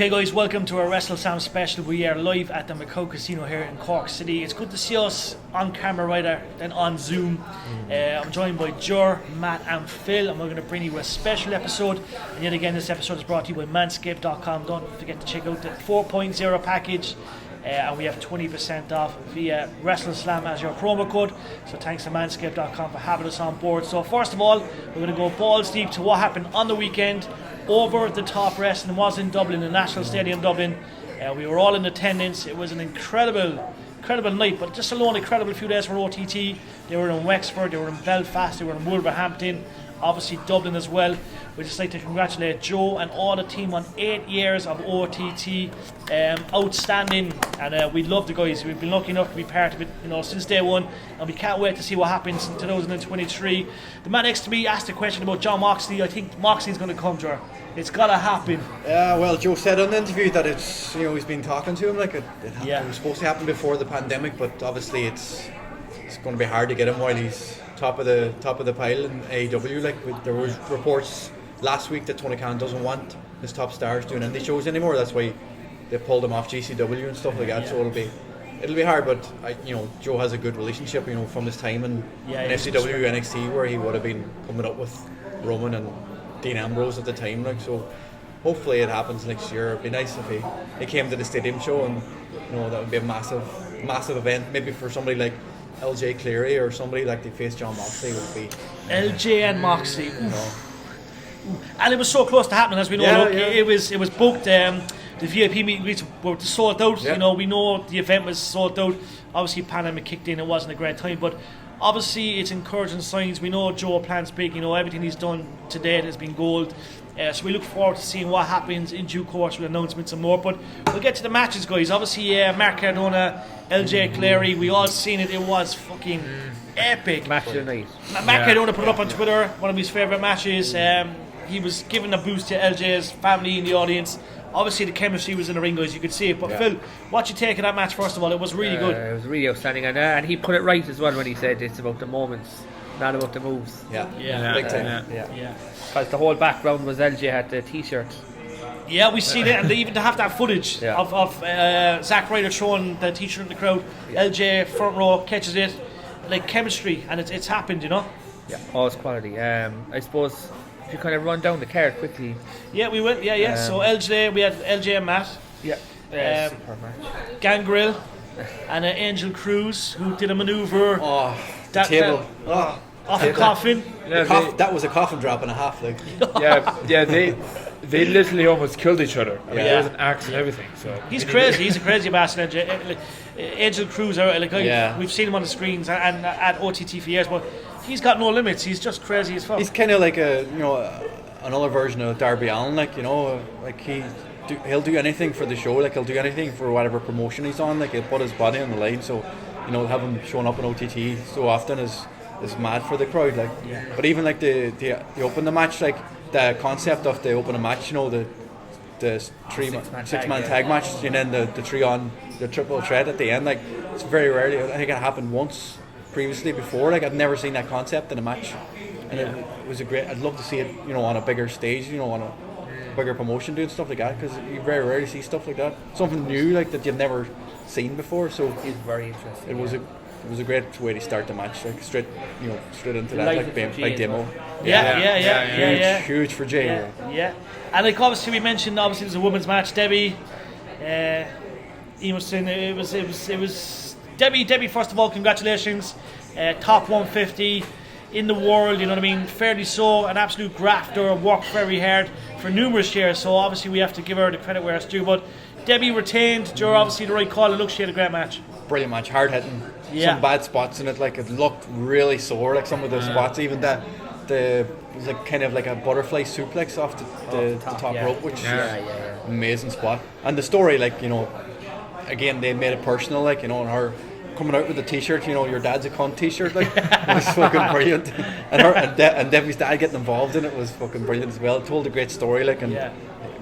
Okay guys, welcome to our WrestleSlam special. We are live at the Macau Casino here in Cork City. It's good to see us on camera rather than on Zoom. I'm joined by Jur, Matt and Phil, and we're going to bring you a special episode. And yet again, this episode is brought to you by manscaped.com. Don't forget to check out the 4.0 package. And we have 20% off via WrestleSlam as your promo code. So thanks to manscaped.com for having us on board. So first of all, we're going to go balls deep to what happened on the weekend. Over the top wrestling was in Dublin, the National Stadium Dublin. We were all in attendance. It was an incredible night, but just alone incredible few days for OTT. They were in Wexford, they were in Belfast, they were in Wolverhampton, obviously Dublin as well. We'd just like to congratulate Joe and all the team on 8 years of OTT. Outstanding, and we love the guys. We've been lucky enough to be part of it, since day one, and we can't wait to see what happens in 2023. The man next to me asked a question about Jon Moxley. I think Moxley's going to come, Joe. It's got to happen. Yeah, well, Joe said on the interview that it's, he's been talking to him like it was supposed to happen before the pandemic, but obviously it's going to be hard to get him while he's top of the pile in AEW. There was reports last week that Tony Khan doesn't want his top stars doing indie shows anymore. That's why they pulled him off GCW and stuff like that. So it'll be hard, but Joe has a good relationship, from his time in FCW, NXT, where he would have been coming up with Roman and Dean Ambrose at the time. So hopefully it happens next year. It'd be nice if he came to the stadium show, and that would be a massive event. Maybe for somebody like LJ Cleary or somebody like they face Jon Moxley would be LJ and Moxley. And it was so close to happening, as we know. It was booked. The VIP meet and greets were sold out. Yeah. We know the event was sold out. Obviously, pandemic kicked in. It wasn't a great time, but obviously it's encouraging signs. We know Joe plans big. everything he's done to date has been gold. So we look forward to seeing what happens in due course with announcements and more. But we'll get to the matches, guys. Obviously, Mark Cardona, LJ Cleary, we all seen it. It was fucking epic. Match of the night. Mark Cardona put it up on Twitter, one of his favourite matches. He was giving a boost to LJ's family in the audience. Obviously, the chemistry was in the ring, guys. You could see it. But Phil, what you take of that match? First of all, it was really good. It was really outstanding, and he put it right as well when he said it's about the moments, not about the moves. Big time. Because the whole background was LJ had the T-shirt. Yeah, we seen it, and even to have that footage of Zack Ryder showing the T-shirt in the crowd. LJ front row catches it, like chemistry, and it's happened, Yeah, all is quality. I suppose if you kind of run down the card quickly. Yeah, we went. So LJ, we had LJ and Matt. Yeah. Super match. Gangrel and Angel Cruz, who did a maneuver. The table. Off a coffin. Yeah, that was a coffin drop and a half. they literally almost killed each other. There was an axe and everything. So he's crazy. He's a crazy bastard. Angel Cruz, we've seen him on the screens and at OTT for years, but he's got no limits. He's just crazy as fuck. He's kind of like another version of Darby Allin. He'll do anything for the show. He'll do anything for whatever promotion he's on. He'll put his body on the line. So have him showing up on OTT so often is mad for the crowd. But even the open the match, the concept of the open a match, the six-man tag match, and then the three on the triple threat at the end. It's very rare. I think it happened once previously before. I've never seen that concept in a match, and it was a great. I'd love to see it, on a bigger stage, on a bigger promotion doing stuff like that, because you very rarely see stuff like that. Something new that you've never seen before. So it's very interesting. It was a great way to start the match, straight into that, big demo. Huge for Jay. And obviously we mentioned it was a women's match. Debbie, Emerson. It was Debbie. Debbie, first of all, congratulations, top 150 in the world. Fairly so, an absolute grafter, worked very hard for numerous years. So obviously we have to give her the credit where it's due. But Debbie retained. You're obviously the right call. And look, she had a great match. Brilliant match, hard hitting. Some bad spots in it. It looked really sore. Some of the spots, even it was kind of like a butterfly suplex off the top rope, which is an amazing spot. And the story, again, they made it personal. And her coming out with the T-shirt, your dad's a cunt T-shirt, it was fucking brilliant. And her and Debbie's dad getting involved in it was fucking brilliant as well. It told a great story,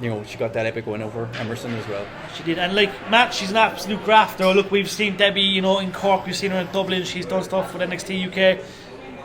she got that epic win over Emerson as well. She did, and Matt, she's an absolute grafter. Look, we've seen Debbie, in Cork, we've seen her in Dublin. She's done stuff with NXT UK.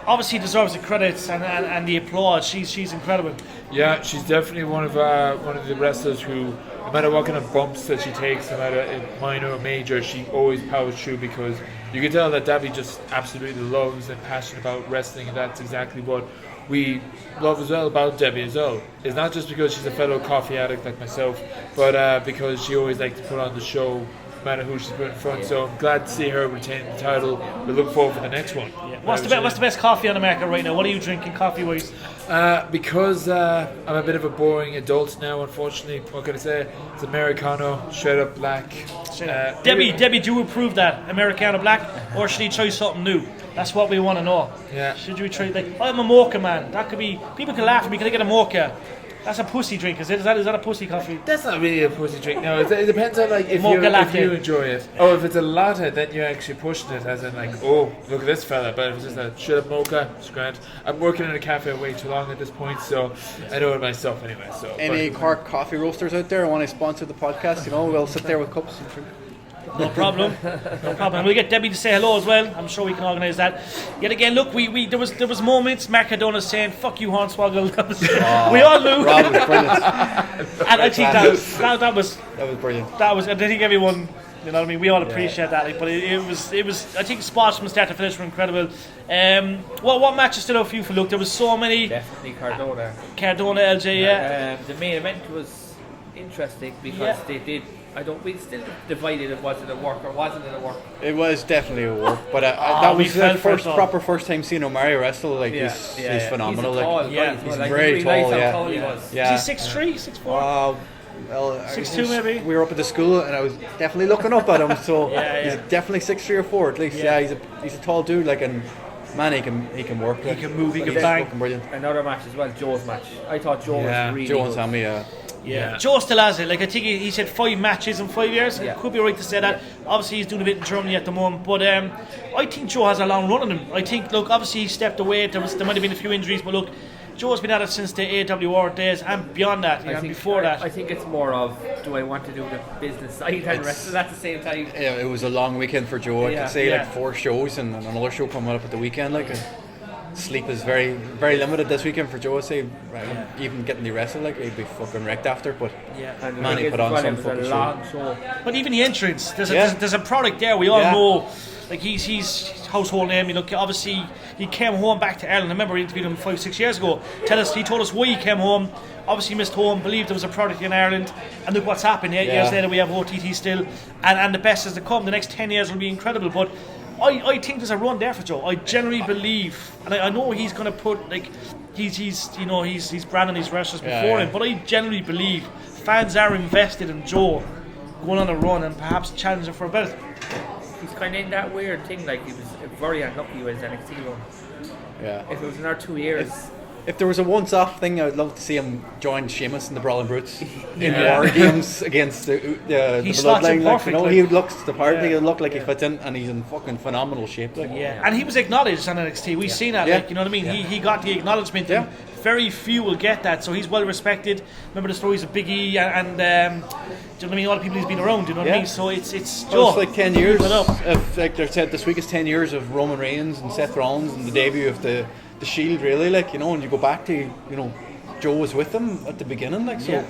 obviously deserves the credits and the applause. She's incredible. Yeah, she's definitely one of the wrestlers who, no matter what kind of bumps that she takes, no matter if minor or major, she always powers through, because you can tell that Debbie just absolutely loves and passionate about wrestling, and that's exactly what we love as well about Debbie as well. It's not just because she's a fellow coffee addict like myself, but because she always likes to put on the show, no matter who she's put in front. So I'm glad to see her retain the title. We look forward for the next one. Yeah. What's the best coffee on the market right now? What are you drinking coffee-wise? Because I'm a bit of a boring adult now, unfortunately. What can I say? It's Americano, straight up black. Debbie, do you approve that Americano black, or should he try something new? That's what we want to know. Yeah. Should we try? Like, I'm a mocha man. That could be. People can laugh at me. Can I get a mocha? That's a pussy drink. Is that a pussy coffee? That's not really a pussy drink. No, it depends on like if you enjoy it. Oh, if it's a latte, then you're actually pushing it, as in like, oh, look at this fella. But if it's just a straight up mocha, it's grand. I'm working in a cafe way too long at this point, so I know it myself anyway. So any Cork coffee roasters out there want to sponsor the podcast? We'll sit there with cups and drink. No problem. We'll get Debbie to say hello as well. I'm sure we can organise that. Yet again, look, there was moments. Mark Cardona saying "fuck you, Hornswoggle." We all knew. Rob was brilliant. And I think that was brilliant. That was. I think everyone, you know what I mean. We all appreciate that. Like, but it was. I think spots from start to finish were incredible. What matches stood out for you? For look, there was so many. Definitely Cardona, LJ. Yeah. The main event was interesting because they did. We still divided it. Was it a work or wasn't it a work? It was definitely a work, but that was the first time seeing Omari wrestle. Like he's phenomenal. He's very tall. How tall he was. Yeah. Is he 6'3", 6'4"? Well, 6'2" maybe. We were up at the school, and I was definitely looking up at him. So he's definitely 6'3" or 4 at least. Yeah, he's a tall dude. Like, and man, he can work. He can move. He can bang. Brilliant. Another match as well. Joe's match. I thought Joe was really Joe good. and Sami. Yeah, Joe still has it. Like, I think he said 5 matches in 5 years. Yeah. Could be right to say that. Obviously, he's doing a bit in Germany at the moment, but I think Joe has a long run on him. I think, look, obviously he stepped away. There might have been a few injuries, but look, Joe's been at it since the AWR days and beyond that. Before that, I think it's more of, do I want to do the business side and wrestle at the same time? Yeah, it was a long weekend for Joe. I could say like 4 shows and another show coming up at the weekend. Like. Sleep is very, very limited this weekend for Joe. Say, even getting the wrestle, like he'd be fucking wrecked after. But man, he put on some fucking show. But even the entrance, there's a product there. We all know, like he's household name. You know, obviously he came home back to Ireland. I remember we interviewed him 5-6 years ago. He told us why he came home. Obviously missed home, believed there was a product in Ireland, and look what's happened. 8 years later, we have OTT still, and the best is to come. The next 10 years will be incredible. But I think there's a run there for Joe. I generally believe, and I know he's going to put like he's branding his wrestlers before him, but I generally believe fans are invested in Joe going on a run and perhaps challenging for a belt. He's kind of in that weird thing. Like, he was very unlucky with his NXT run. Yeah. If it was another 2 years. If there was a once-off thing, I would love to see him join Sheamus in the Brawling Brutes in War Games against the Bloodline. Like, he looks the part. He look like he fits in, and he's in fucking phenomenal shape. Like. And he was acknowledged on NXT. We've seen that. Like, you know what I mean? He got the acknowledgement. And very few will get that, so he's well respected. Remember the stories of Big E and do you know what I mean? All the people he's been around. Do you know what I mean? So it's Joe. It's like 10 years. Like they said, this week is 10 years of Roman Reigns and Seth Rollins and the debut of the Shield, really, like, you know, and you go back to, you know, Joe was with them at the beginning, like, so,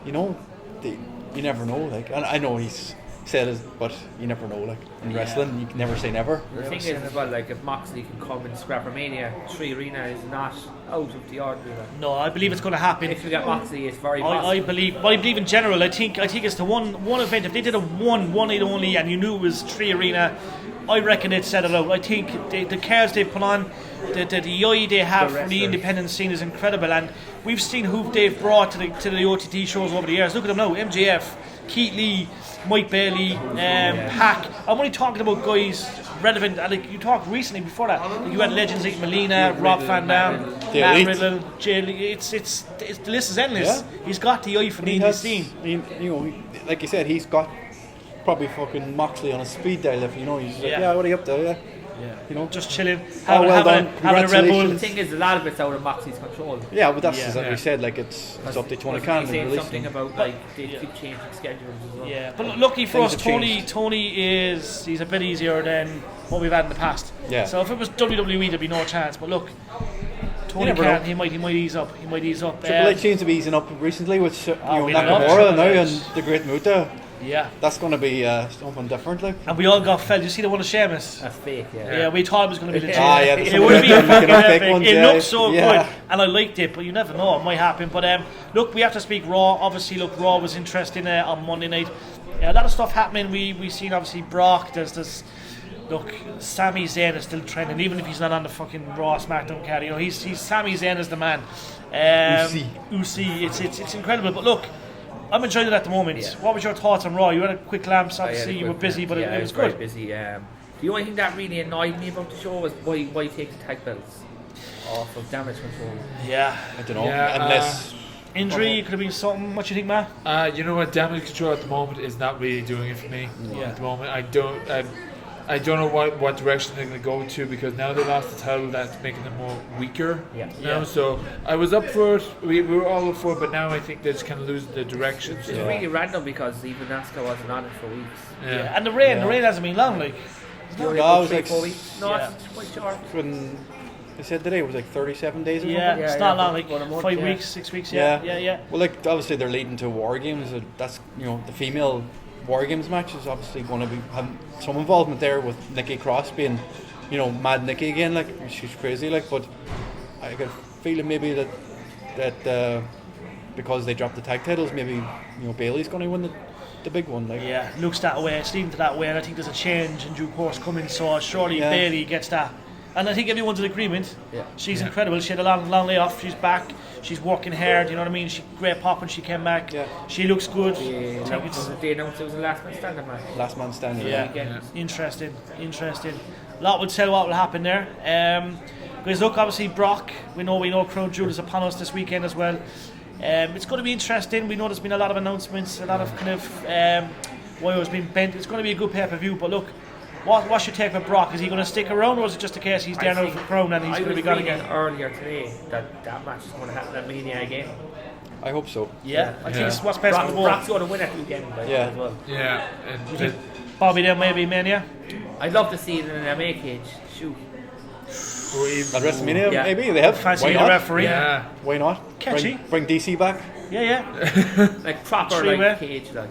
you know, you never know, like, and I know he's said it, but you never know, like, in wrestling, you can never say never. The thing is, as well, like, if Moxley can come in Scrappermania, 3 Arena is not out of the ordinary. No, I believe it's going to happen. If you get Moxley, it's very possible. I believe in general, I think it's the one event, if they did a one night only, and you knew it was 3 Arena, I reckon they'd set it out. I think the cards they've put on, the eye they have from the independent scene is incredible, and we've seen who they've brought to the OTT shows over the years. Look at them now: MJF, Keith Lee, Mike Bailey, Pac. I'm only talking about guys relevant. Like, you talked recently before that, like, you had legends like Melina, Rob Van Dam, Matt Riddle, Jay Lee. It's the list is endless. He's got the eye for the indie scene. You know, like you said, he's got probably fucking Moxley on a speed dial. If you know, he's like, what are you up to? You know, just chilling, well having done. a Red Bull. The Congratulations. thing is, a lot of it's out of Moxley's control. Yeah, but that's as we said, like it's up to Tony Khan He's to saying release something them. about like they keep changing schedules as well. Yeah, but lucky for Things us, have changed. Tony he's a bit easier than what we've had in the past. Yeah. So if it was WWE, there'd be no chance. But look, Tony never can. know. He might ease up. He might ease up. Triple H seems to be easing up recently with we love Nakamura Triple now H. and the Great Muta. Yeah. That's going to be something different, like. And we all got fed. You see the one of Sheamus? That's fake, Yeah, we thought it was going to be legit. Yeah, It would be making fucking up fake epic. ones, It yeah. looked so Yeah. good, and I liked it, but you never know, it might happen. But look, we have to speak Raw. Obviously, look, Raw was interesting on Monday night. A lot of stuff happening. We seen obviously Brock. There's look, Sami Zayn is still trending, even if he's not on the fucking Raw SmackDown card. You know, he's Sami Zayn is the man. Usi. It's incredible. But look, I'm enjoying it at the moment. Yeah. What was your thoughts on Raw? You had a quick glance. I had a Obviously, you quick were busy, but glance. it was very good. busy. The only thing that really annoyed me about the show was why take the tag belts off of Damage Control. Yeah. I don't know, Yeah, unless Injury, it could have been something. What do you think, Matt? You know what? Damage control at the moment is not really doing it for me. Yeah. At the moment, I don't know what direction they're going to go to, because now they lost the title, that's making them more weaker. Yeah. Now, so I was up for it. We were all up for it, but now I think they're just kind of losing the direction. It's So. really random because even Asuka wasn't on it for weeks. Yeah. And the rain hasn't been long, like. Only No, it about was 3, like 4 weeks. No, yeah. it's quite short. when they said today it was like 37 days or Yeah, something. it's Yeah, not yeah, long, like about a month, 5 yeah. weeks, 6 weeks, Yeah. yeah. Well, like obviously they're leading to War Games. That's the female War Games match is obviously going to be having some involvement there with Nikki Cross being, Mad Nikki again. Like she's crazy. Like, but I got a feeling maybe that because they dropped the tag titles, maybe Bailey's going to win the big one. Like, Yeah, looks that way, it's leading to that way, and I think there's a change in due course coming, so surely Yeah. Bailey gets that. And I think everyone's in agreement. Yeah. She's incredible. She had a long layoff. She's back. She's working hard. You know what I mean? She great pop when she came back. Yeah. She looks good. They I think it's announced it was the last man standing match. last man standing. Yeah. Weekend. interesting. A lot would tell what will happen there. Because look, obviously Brock. We know Crown Jewel is upon us this weekend as well. It's going to be interesting. We know there's been a lot of announcements, a lot of kind of wires being bent. It's going to be a good pay-per-view. But look, what's your take with Brock? Is he going to stick around, or is it just a case he's there now for Crown and he's going to be gone again? Earlier today that match is going to happen at Mania again. I hope so. Yeah, I think it's what's best for the Brock's both. going to win at weekend. Yeah. As well. Yeah. And Bobby there maybe Mania. I'd love to see it in an MMA cage. Shoot. At WrestleMania, Yeah. maybe they have. Fancy Why the not? referee. yeah. Why not? Catchy. Bring DC back. Yeah. Like proper Three-way. like cage like.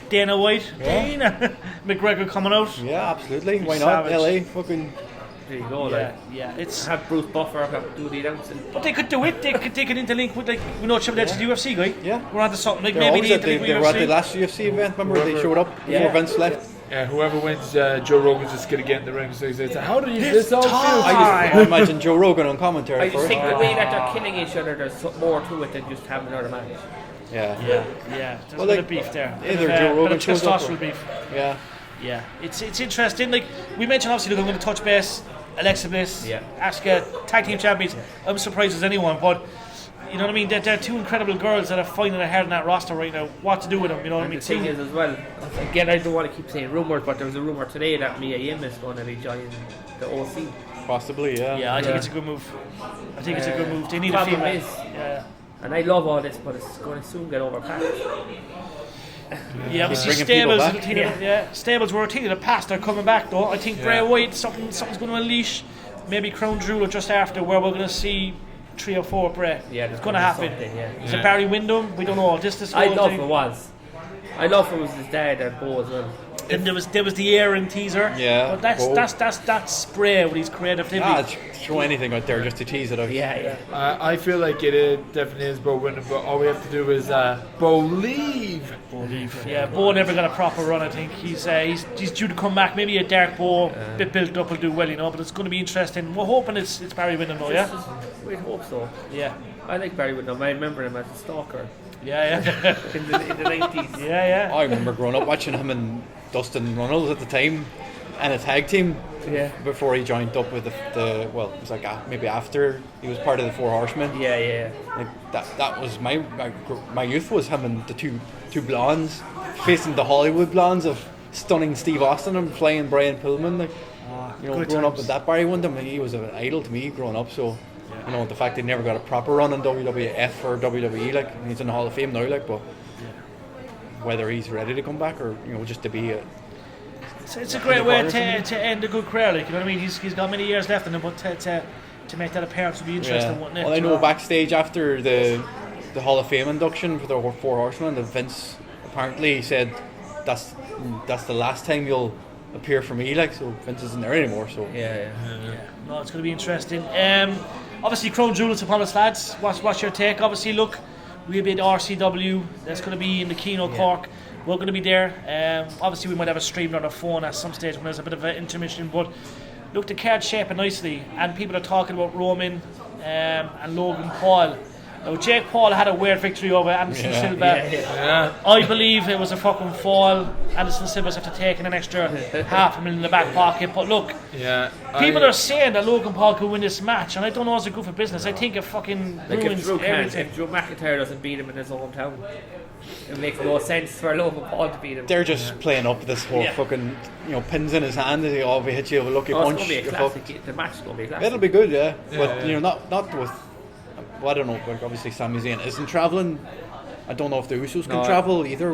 Dana White. Yeah. Dana. McGregor coming out. Yeah, absolutely. Why not? Savage. LA, fucking. There you go. Like Yeah. It's. have Bruce Buffer do the announcing. But they could do it. They could interlink with Triple H is the UFC guy. Yeah. We're onto something like They're maybe always they at the, interlink with they were at the UFC. last UFC event. Remember they showed up before Vince left. Yeah, whoever wins, Joe Rogan's just going to get in the ring. So he says, how do you this all time. feel? I imagine Joe Rogan on commentary I just first. think the way that they're killing each other, there's more to it than just having another match. Yeah. Yeah. There's Well, a bit like, of beef there. either Bit Joe of Rogan shows up testosterone or- beef. Yeah. Yeah, it's interesting. Like we mentioned, obviously, look, I'm going to touch base. Alexa Bliss, Asuka, tag team champions. I'm surprised as anyone, but you know what I mean. They're two incredible girls that are finding their head in that roster right now. What to do with them? You know what I And mean? the thing is as well, again, I don't want to keep saying rumours, but there was a rumour today that Mia Yim is going to be joining the OC. Possibly, yeah. Yeah, I think it's a good move. They need a Problem female. is, Yeah. and I love all this, but it's going to soon get overpassed. Yeah, obviously Bringing people stables. back. Stables were a thing of the past. They're coming back though. I think Bray Wyatt, something's going to unleash. Maybe Crown Jewel or just after, where we're going to see 3 or 4 Bray. Yeah, it's going to happen. Yeah. Is it Barry Windham? We don't know. This I whole love thing. it was. I love it was his dad and Bo as well. Then there was the Aaron teaser. Yeah, But that's Bray with his creativity. Throw anything out there just to tease it out. Yeah. I feel like it definitely is Bo winning, but all we have to do is believe. Yeah, Bo never got a proper run. I think he's due to come back. Maybe a Dark Bo, bit built up, will do well, But it's going to be interesting. We're hoping it's Barry Windham though, yeah. We hope so. Yeah. I like Barry Windham. I remember him as a stalker Yeah. in the 90s. Yeah. I remember growing up watching him and Dustin Runnels at the time and a tag team Yeah. before he joined up with the well, it was like maybe after he was part of the Four Horsemen. Yeah. Like that was my youth was him and the two blondes facing the Hollywood blondes of stunning Steve Austin and playing Brian Pillman. Like growing up with that Barry Windham, he was an idol to me growing up. So, the fact they never got a proper run in WWF or WWE, like he's in the Hall of Fame now, like, but whether he's ready to come back or just to be a. It's a great way to end a good career, like, you know what I mean. He's got many years left in him, but to make that appearance would be interesting, wouldn't it? Well, I know backstage after the Hall of Fame induction for the Four Horsemen, that Vince apparently said that's the last time you'll appear for me, like, so Vince isn't there anymore. So no, it's going to be interesting. Obviously, Crown Jewel is upon us, lads. What's your take? Obviously, look, we'll be at RCW. That's going to be in the Casino Cork. We're going to be there. Obviously, we might have a stream on our phone at some stage when there's a bit of an intermission, but look, the card's shaping nicely, and people are talking about Roman and Logan Paul. Now, Jake Paul had a weird victory over Anderson Silva. I believe it was a fucking fall. Anderson Silva's after taking an extra $500,000 in the back pocket. But look, people are saying that Logan Paul could win this match, and I don't know if it's good for business. I think it fucking ruins everything. If Drew McIntyre doesn't beat him in his hometown, it makes no sense for Logan Paul to beat him. They're just playing up this whole fucking, pins in his hand. They all hit you with a lucky punch. It's going to be a classic. The match is going to be a classic. It'll be good, but not with. Well, I don't know. Like, obviously, Sami Zayn isn't travelling. I don't know if the Usos can travel either.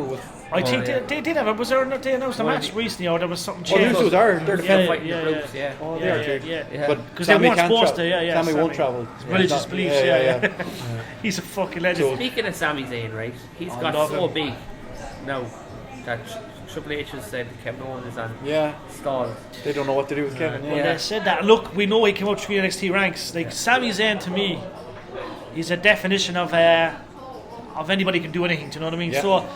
I think they did have it. Was there? They announced a match recently, or there was something changed? Well, the Usos are. They're the fighting the groups. Oh, they are too. But because they weren't supposed to. Sammy won't travel. Religious beliefs. He's a fucking legend. Speaking of Sami Zayn, right? He's got so big now that Triple H has said Kevin Owens is on stall. They don't know what to do with Kevin. Well, they said that. Look, we know he came up through NXT ranks. Like, Sami Zayn, to me, he's a definition of anybody can do anything. Do you know what I mean? So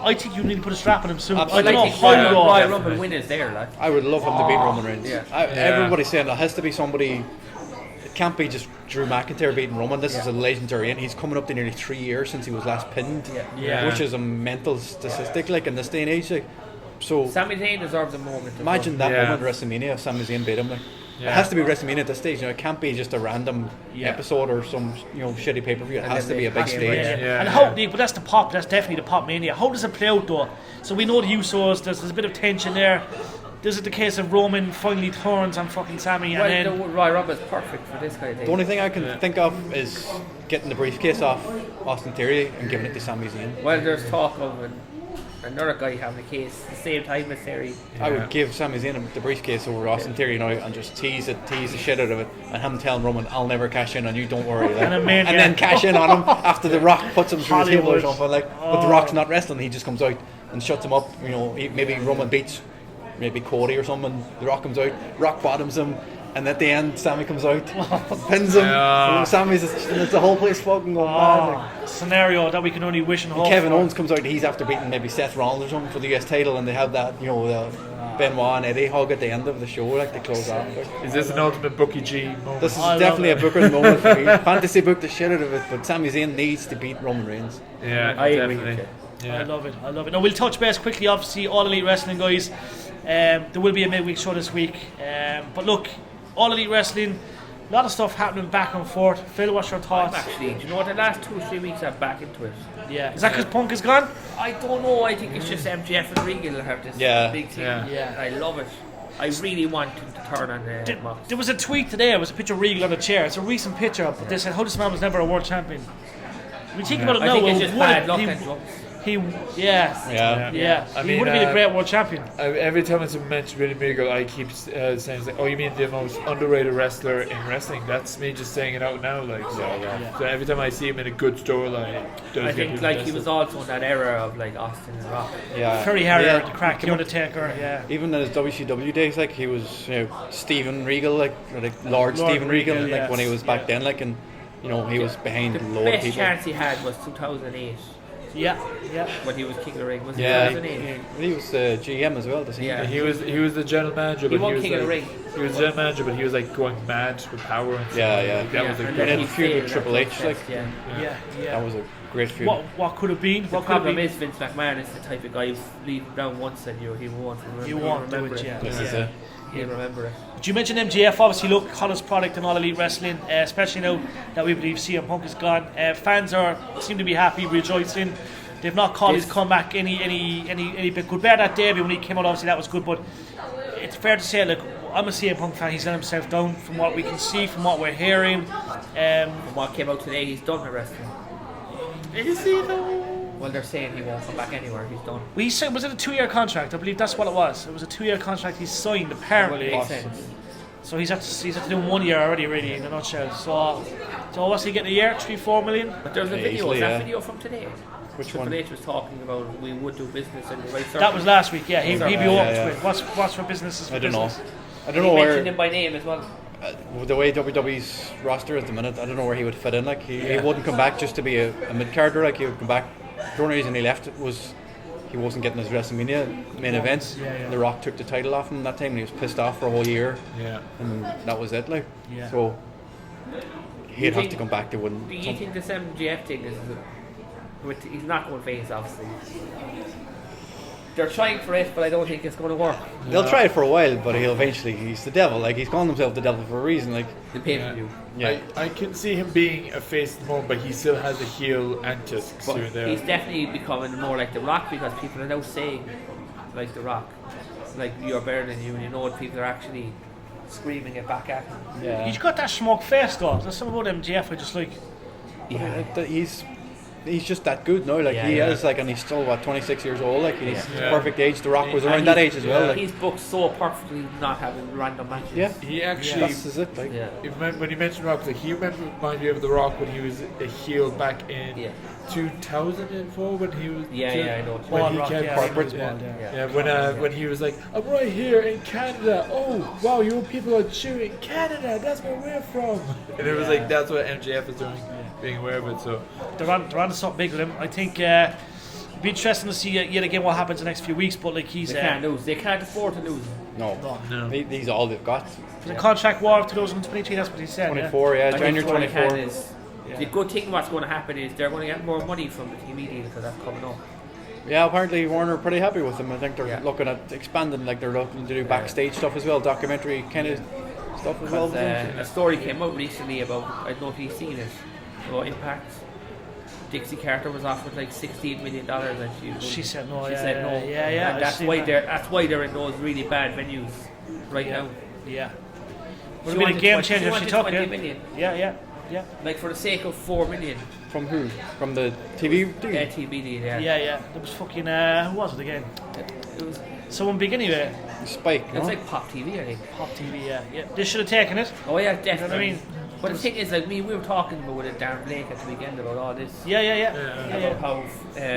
I think you need to put a strap on him soon. Absolutely. I don't know how you Royal Rumble win is there, like. I would love him to beat Roman Reigns. Everybody's saying it has to be somebody. It can't be just Drew McIntyre beating Roman. This is a legendary, and he's coming up to nearly 3 years since he was last pinned, which is a mental statistic, like, in this day and age. Like, so Sami Zayn deserves a moment. Imagine that moment at WrestleMania if Sami Zayn beat him. Like, it has to be WrestleMania at this stage. It can't be just a random episode or some shitty pay-per-view. It has to be a big stage. And how? But that's the pop. That's definitely the pop mania. How does it play out though? So we know the Usos. There's a bit of tension there. This is the case of Roman finally turns on fucking Sami, and then the Royal Rumble is perfect for this guy. The only thing I can think of is getting the briefcase off Austin Theory and giving it to Sami Zayn. Well, there's talk of another guy having a case at the same time as Theory. I would give Sami Zayn the briefcase over Austin Theory and just tease the shit out of it, and him telling Roman, "I'll never cash in on you, don't worry." Like, and then cash in on him after The Rock puts him through his table or something. Like, but The Rock's not wrestling; he just comes out and shuts him up. Maybe Roman beats maybe Cody or something. The Rock comes out, Rock bottoms him, and at the end, Sami comes out, pins him. Sammy's the whole place fucking going mad. Scenario that we can only wish and hope. Kevin Owens comes out, he's after beating maybe Seth Rollins or something for the US title, and they have that, Benoit and Eddie hug at the end of the show, like, they close out. Is this an ultimate Bookie G moment? This is definitely a Booker moment for me. Fantasy book the shit out of it, but Sami Zayn needs to beat Roman Reigns. Yeah, I definitely. agree. I love it. Now we'll touch base quickly. Obviously, All Elite Wrestling, guys. There will be a midweek show this week. But look, All Elite Wrestling, a lot of stuff happening back and forth. Phil, what's your thoughts? Do you know what? The last 2 or 3 weeks I'm back into it. Yeah. Is that because Punk is gone? I don't know. I think it's just MJF and Regal have this big thing. Yeah. I love it. I really want him to turn on Mox. There was a tweet today. It was a picture of Regal on a chair. It's a recent picture, but they said, "How this man was never a world champion." We think about it now. I think it's just bad luck and drugs. He would have I mean, been a great world champion. Every time it's mentioned Billy Regal, I keep saying, "Oh, you mean the most underrated wrestler in wrestling?" That's me just saying it out now. Like, so every time I see him in a good storyline, I think he was also in that era of like Austin and Rock. Very hard to crack the Undertaker. Even in his WCW days, like, he was Steven Regal, like Lord Steven Regal, like when he was back then, like, and he was behind a lot of people. The best chance he had was 2008. Yeah. When he was King of the Ring, was it 2008? He was GM as well. He was the general manager. He but won he was King of the Ring. He was the general manager, but he was like going mad with power. And that was a and great. then feud with Triple H, like, that was a great feud. What could have been? The problem is Vince McMahon is the type of guy who's lead him down once and he won't remember. You won't do it. This is it. He'll remember it. Did you mention MJF? Obviously, look, hottest product in All Elite Wrestling, especially now that we believe CM Punk is gone. Fans seem to be happy, rejoicing. They've not called his comeback any bit good. Bear that Davey when he came out, obviously that was good, but it's fair to say, like, I'm a CM Punk fan. He's let himself down from what we can see, from what we're hearing. From what came out today, he's done with wrestling. Is he though? Well, they're saying he won't come back anywhere. He's done. Well, he said, was it a 2-year contract? I believe that's what it was. It was a 2-year contract he signed, apparently. Makes sense. So he's had to do 1 year already, really, in a nutshell. So what's he getting a year? 3-4 million? But there's a video. Easily, Is that video from today? Which one? Triple H was talking about we would do business in the right circle. That was last week. Yeah, he'd be open yeah. to it. What's for business is for I don't business. know. I don't He know mentioned where him by name as well. the way WWE's roster at the minute. I don't know where he would fit in. Like he wouldn't come back just to be a mid carder. Like he would come back. The only reason he left was he wasn't getting his WrestleMania main events. Yeah. The Rock took the title off him that time, and he was pissed off for a whole year. Yeah. And that was it. Like Yeah. he'd have to come back. They wouldn't. Do you think this MJF thing is? He's not going face, obviously. They're trying for it, but I don't think it's going to work. They'll try it for a while, but he'll eventually. He's the devil. Like he's calling himself the devil for a reason. Like The pay-per-view. I can see him being a face at the moment, but he still has a heel antics But here and there. he's definitely becoming more like The Rock because people are now saying, like The Rock, like you're better than you, and you know what people are actually screaming it back at him. yeah. He's got that smoke face though. There's something about MJF I just like. He's just that good now. Like he Yeah. is like, and he's still 26 years old. Like he's Yeah. perfect age. The Rock was And around that age as well. Like, He's booked so perfectly, not having random matches. yeah, He actually, that's is it. Like when you mentioned Rock, like he reminded me of The Rock when he was a heel back in 2004 when he was. I know. When he Rock, kept yeah, corporate. he was bald, yeah. When he was like, I'm right here in Canada. Oh wow, you people are cheering Canada. That's where we're from. And it was like that's what MJF is doing, being aware of it. So They're on to something big with him. I think it'd be interesting to see yet again what happens in the next few weeks. But like he's They can't lose. They can't afford to lose. no, no. He's all they've got. the contract war of 2023. That's what he said. 24, I January think what they 24. can is, the good thing what's going to happen is they're going to get more money from the TV deal because that's coming up. Yeah, apparently Warner are pretty happy with him. I think they're Yeah. looking at expanding. Like they're looking to do backstage stuff as well, documentary kind of stuff as well. Because a story came out recently about, I don't know if you've seen it, about Impact. Dixie Carter was offered like $16 million and She said no. She said no. Yeah. And that's why they're in those really bad venues right now. Yeah. She Would have been a wanted game 20 changer if she she took wanted 20 it. million. Yeah. Like for the sake of $4 million. From who? From the TV deal? Yeah, TV deal, yeah. Yeah. There was fucking who was it again? It was Someone big anyway. Spike. It's No? like Pop TV, I think. Pop TV. Yeah. They should have taken it. Oh yeah, You know definitely. what I mean? But the thing is, like we were talking about with Darren Blake at the weekend about all this. Yeah. About how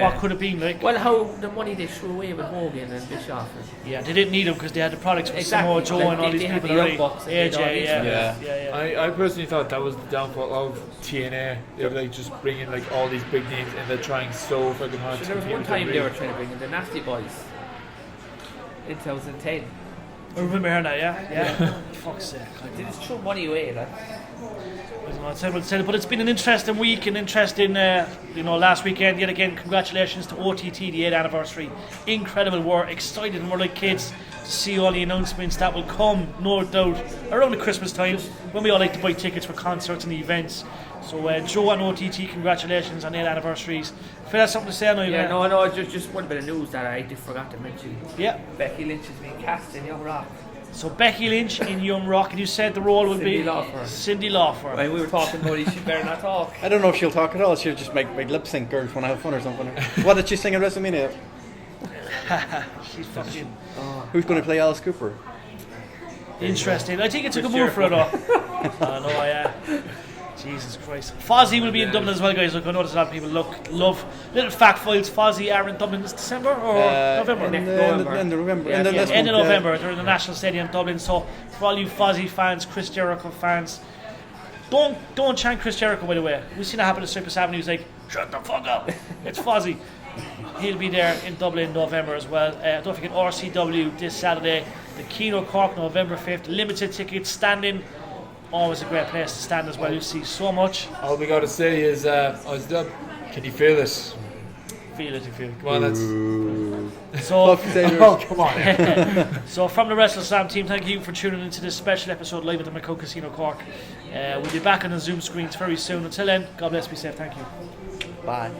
What could have been like? well, how the money they threw away with Hogan and Bischoff. Yeah, they didn't need him because they had the products with Exactly. Samoa Joe Like, and all they these had people the already. Young Bucks and they had all AJ, these yeah. I personally thought that was the downfall of TNA. They were like just bringing like all these big names and they're trying so fucking hard. So to there was compete one with time they WWE. were trying to bring in the Nasty Boys in 2010. I remember hearing that, yeah. Fuck's sake. They just threw money away, like. But it's been an interesting week, an interesting, last weekend. Yet again, congratulations to OTT, the 8th anniversary. Incredible, we're excited and we're like kids to see all the announcements that will come, no doubt, around the Christmas time when we all like to buy tickets for concerts and events. So, Joe and OTT, congratulations on 8 anniversaries. Phil has something to say now, Yeah, man. no, just one bit of news that I forgot to mention. Yeah. Becky Lynch has been cast in Young Rock. So Becky Lynch in Young Rock, and you said the role would be Cyndi Lauper. Cyndi Lauper. When we were talking about it, she better not talk. I don't know if she'll talk at all. She'll just make lip sync girls want to have fun or something. What did she sing at WrestleMania? She's fucking Who's going to play Alice Cooper? interesting. I think it's a good move for her though. Yeah. Jesus Christ. Fozzy will be in Dublin as well, guys. Look, I know there's a lot of people love little fact files. Fozzy are in Dublin this December or November? End of November. Yeah, End of this End of month, November. They're in the National Stadium in Dublin. So for all you Fozzy fans, Chris Jericho fans, don't chant Chris Jericho, by the way. We've seen it happen at Cypress Avenue. He's like, shut the fuck up. It's Fozzy. He'll be there in Dublin in November as well. Don't forget RCW this Saturday. The Casino Cork, November 5th. Limited tickets, standing. Always a great place to stand as well. You see so much. All we got to say is, Ozzy, can you feel this? Feel it, you feel it. Come on, that's. So, Come on. so from the WrestleSlam team, thank you for tuning into this special episode live at the Macau Casino Cork. We'll be back on the Zoom screens very soon. Until then, God bless, be safe. Thank you. Bye.